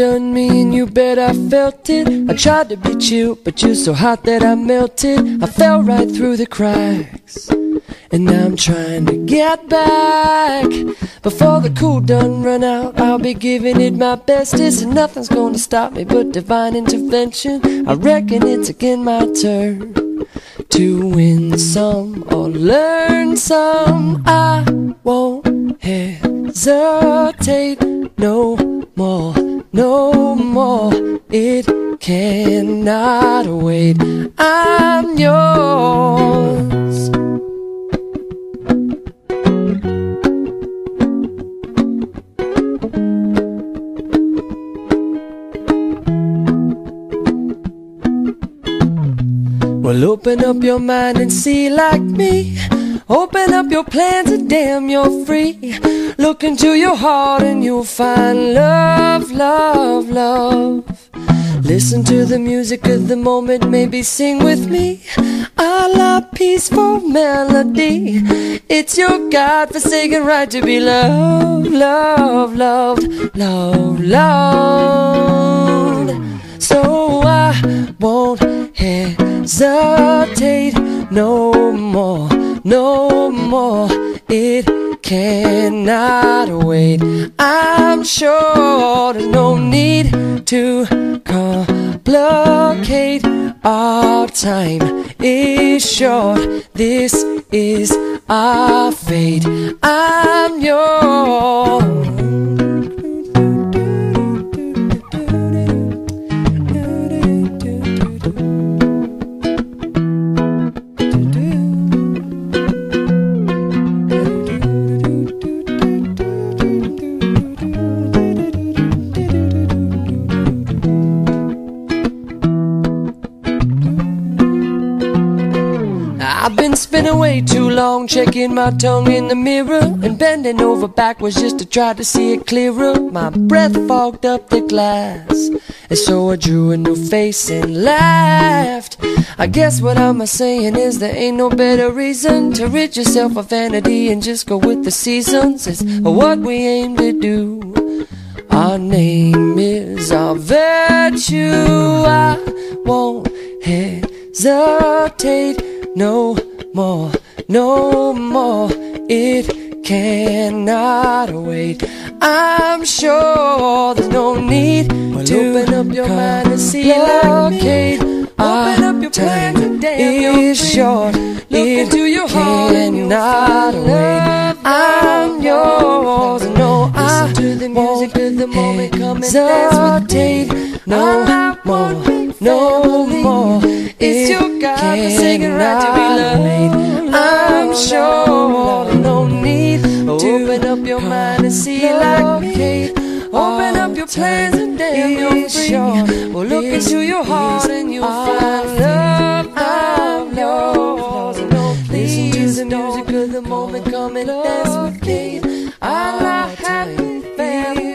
done me and you bet I felt it. I tried to be chill, but you're so hot that I melted. I fell right through the cracks, and now I'm trying to get back. Before the cool done run out, I'll be giving it my bestest, and nothing's gonna stop me but divine intervention. I reckon it's again my turn to win some or learn some. I won't hesitate no more, no more. It cannot wait. I'm yours. Well, open up your mind and see like me. Open up your plans and damn, you're free. Look into your heart and you'll find love, love, love. Listen to the music of the moment, maybe sing with me. A la peaceful melody. It's your God-forsaken right to be loved, loved, loved, loved, loved. So I won't hesitate no more, no more. It cannot wait. I'm sure there's no need to complicate. Our time is short. This is our fate. I'm yours. I've been spinning way too long, checking my tongue in the mirror and bending over backwards just to try to see it clearer. My breath fogged up the glass, and so I drew a new face and laughed. I guess what I'm saying is there ain't no better reason to rid yourself of vanity and just go with the seasons. It's what we aim to do. Our name is our virtue. I won't hesitate no more, no more. It cannot wait. I'm sure there's no need to open up your mind and see like me. Open up your plans and damn, it's short. Look into your heart and you'll find love. I'm yours. No, I won't hesitate no more, no more. It's your God-forsaken right to be loved. I'm sure there's no need to open up your mind and see like me. Open up your plans and damn, you're free. Well, look into your heart and you'll find love. I'm yours. Listen to the music of the moment, come and dance with me. I'm happy family.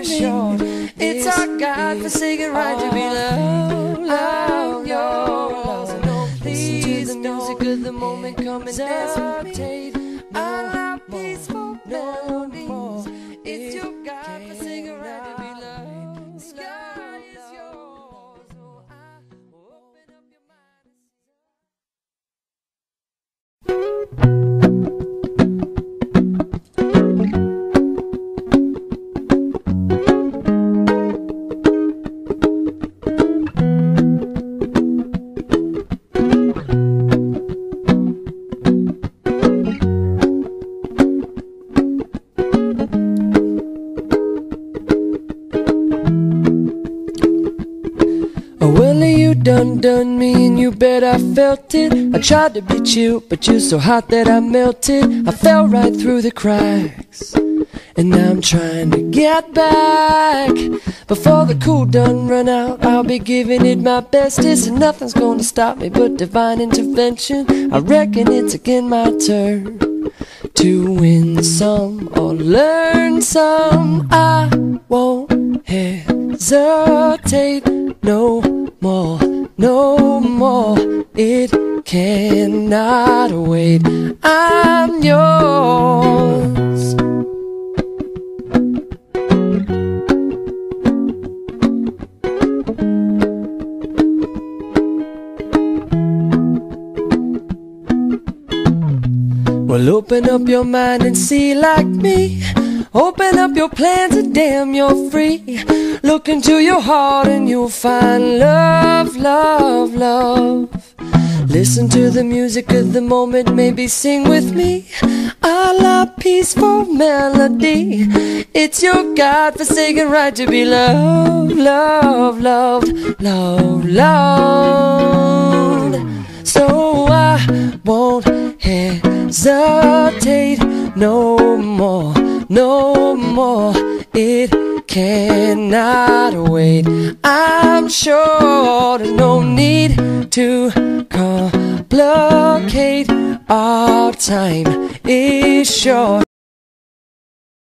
It's our God-forsaken right to be loved. I'm yours. Listen to the music of the moment, come and dance with me. I'm peaceful melodies. It's your God-forsaken right to be loved. The sky is yours. So I will open up your done me and you bet I felt it. I tried to be chill, but you're so hot that I melted. I fell right through the cracks, and now I'm trying to get back. Before the cool done run out, I'll be giving it my bestest, and nothing's gonna stop me but divine intervention. I reckon it's again my turn to win some or learn some. I won't hesitate no more, no more. It cannot wait. I'm yours. Well, open up your mind and see like me. Open up your plans and damn, you're free. Look into your heart and you'll find love, love, love. Listen to the music of the moment, maybe sing with me. A la peaceful melody. It's your God-forsaken right to be loved, loved, loved, loved, loved. So I won't hesitate no more, no more. It cannot wait. I'm sure there's no need to complicate. Our time is short.